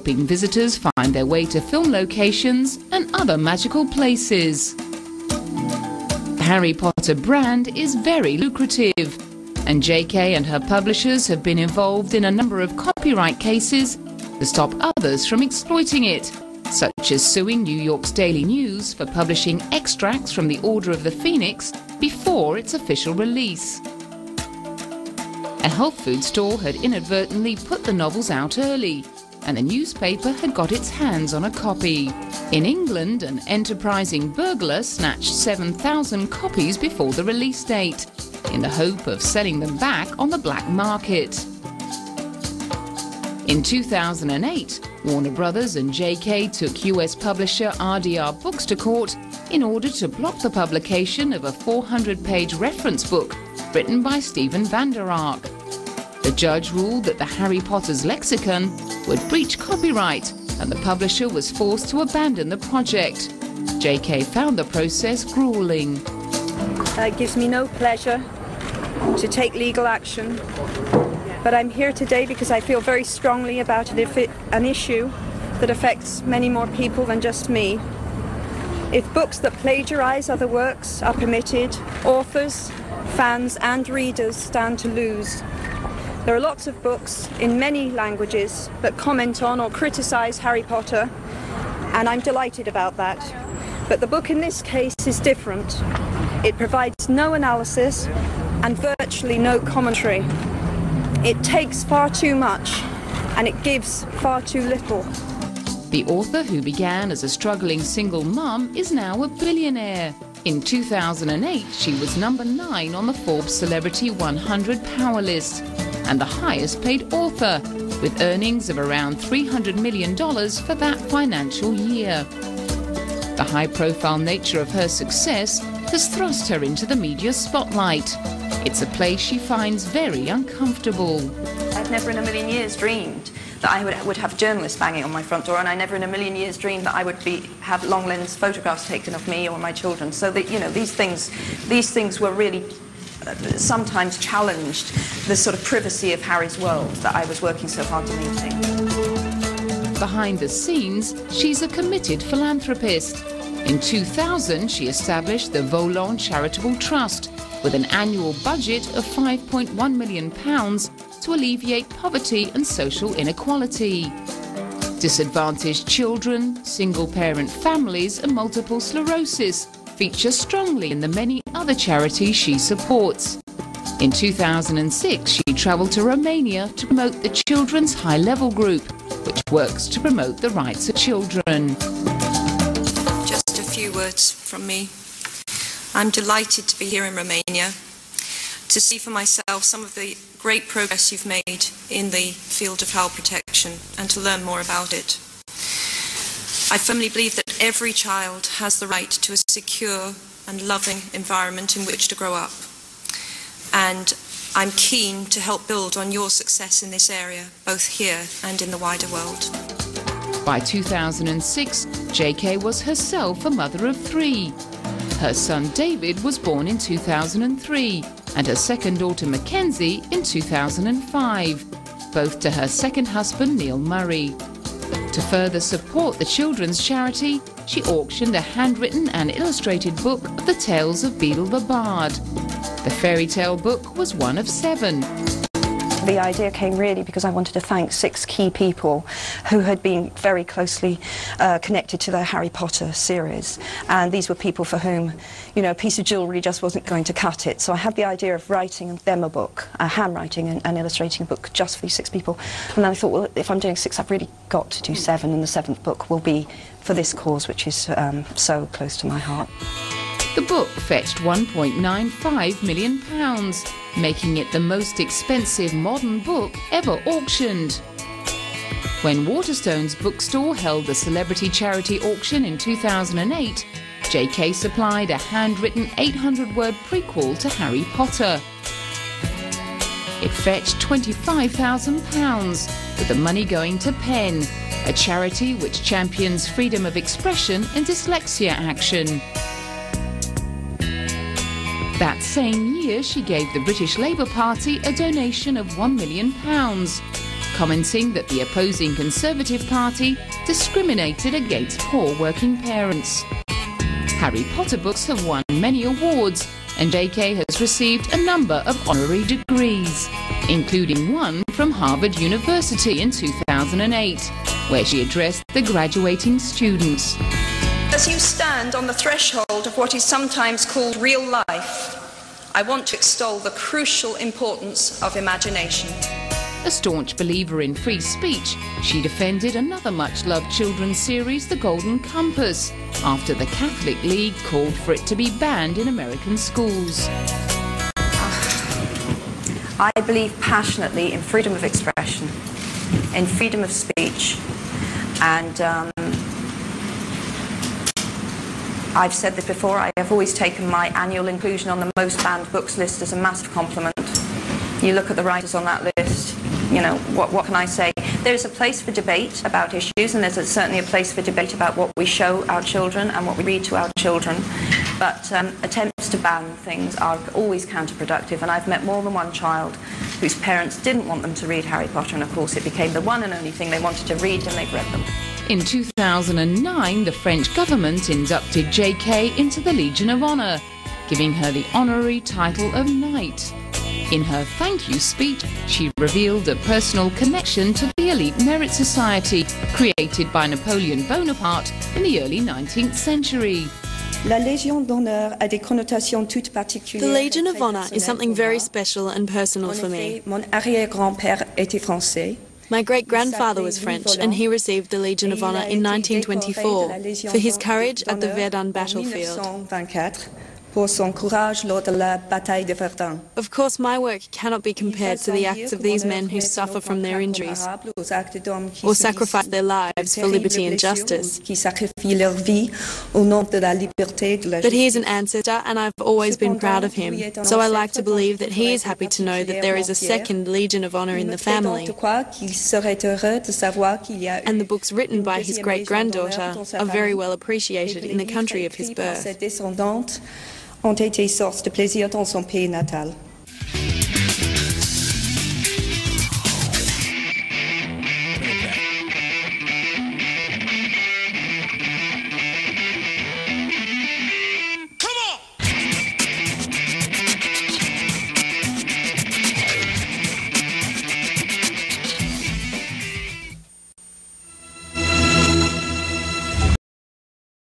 helping visitors find their way to film locations and other magical places. The Harry Potter brand is very lucrative, and J.K. and her publishers have been involved in a number of copyright cases to stop others from exploiting it, such as suing New York's Daily News for publishing extracts from the Order of the Phoenix before its official release. A health food store had inadvertently put the novels out early, and the newspaper had got its hands on a copy. In England, an enterprising burglar snatched 7,000 copies before the release date, in the hope of selling them back on the black market. In 2008, Warner Brothers and J.K. took US publisher RDR Books to court in order to block the publication of a 400-page reference book written by Stephen Vander Ark. The judge ruled that the Harry Potter's lexicon would breach copyright, and the publisher was forced to abandon the project. J.K. found the process grueling. It gives me no pleasure to take legal action, but I'm here today because I feel very strongly about an issue that affects many more people than just me. If books that plagiarize other works are permitted, authors, fans and readers stand to lose. There are lots of books in many languages that comment on or criticize Harry Potter, and I'm delighted about that. But the book in this case is different. It provides no analysis and virtually no commentary. It takes far too much, and it gives far too little. The author, who began as a struggling single mum, is now a billionaire. In 2008, she was number 9 on the Forbes Celebrity 100 Power List, and the highest paid author, with earnings of around $300 million for that financial year. The high-profile nature of her success has thrust her into the media spotlight. It's a place she finds very uncomfortable. I've never in a million years dreamed that I would have journalists banging on my front door, and I never in a million years dreamed that I would have long lens photographs taken of me or my children. So that, you know, these things were really sometimes challenged the sort of privacy of Harry's world that I was working so hard to maintain. Behind the scenes, she's a committed philanthropist. In 2000, she established the Volant Charitable Trust with an annual budget of £5.1 million to alleviate poverty and social inequality. Disadvantaged children, single-parent families and multiple sclerosis feature strongly in the many other charities she supports. In 2006, she travelled to Romania to promote the Children's High Level Group, which works to promote the rights of children. Just a few words from me. I'm delighted to be here in Romania to see for myself some of the great progress you've made in the field of child protection and to learn more about it. I firmly believe that every child has the right to a secure and loving environment in which to grow up. And I'm keen to help build on your success in this area, both here and in the wider world. By 2006, J.K. was herself a mother of 3. Her son David was born in 2003, and her second daughter Mackenzie in 2005, both to her second husband Neil Murray. To further support the children's charity, she auctioned a handwritten and illustrated book of the tales of Beedle the Bard. The fairy tale book was one of 7. The idea came really because I wanted to thank 6 key people who had been very closely connected to the Harry Potter series, and these were people for whom, you know, a piece of jewellery just wasn't going to cut it. So I had the idea of writing them a book, handwriting and illustrating a book just for these 6 people, and then I thought, well, if I'm doing 6, I've really got to do 7, and the 7th book will be for this cause, which is so close to my heart. The book fetched £1.95 million, making it the most expensive modern book ever auctioned. When Waterstone's bookstore held the celebrity charity auction in 2008, J.K. supplied a handwritten 800-word prequel to Harry Potter. It fetched £25,000, with the money going to PEN, a charity which champions freedom of expression and dyslexia action. That same year, she gave the British Labour Party a donation of £1 million. commenting that the opposing Conservative Party discriminated against poor working parents. Harry Potter books have won many awards, and J.K. has received a number of honorary degrees, including one from Harvard University in 2008, where she addressed the graduating students. As you stand on the threshold of what is sometimes called real life, I want to extol the crucial importance of imagination. A staunch believer in free speech, she defended another much-loved children's series, The Golden Compass, after the Catholic League called for it to be banned in American schools. I believe passionately in freedom of expression, in freedom of speech, and I've said this before, I have always taken my annual inclusion on the most banned books list as a massive compliment. You look at the writers on that list, you know, what can I say? There's a place for debate about issues, and there's certainly a place for debate about what we show our children and what we read to our children. But attempts to ban things are always counterproductive, and I've met more than one child whose parents didn't want them to read Harry Potter, and of course it became the one and only thing they wanted to read, and they've read them. In 2009, the French government inducted J.K. into the Legion of Honor, giving her the honorary title of Knight. In her thank you speech, she revealed a personal connection to the elite merit society created by Napoleon Bonaparte in the early 19th century. The Legion of Honor is something very special and personal for me. My great-grandfather was French, and he received the Legion of Honor in 1924 for his courage at the Verdun battlefield. Of course, my work cannot be compared to the acts of these men who suffer from their injuries or sacrifice their lives for liberty and justice. But he is an ancestor, and I've always been proud of him, so I like to believe that he is happy to know that there is a second Legion of Honor in the family. And the books written by his great-granddaughter are very well appreciated in the country of his birth. Ont été source de plaisir dans son pays natal.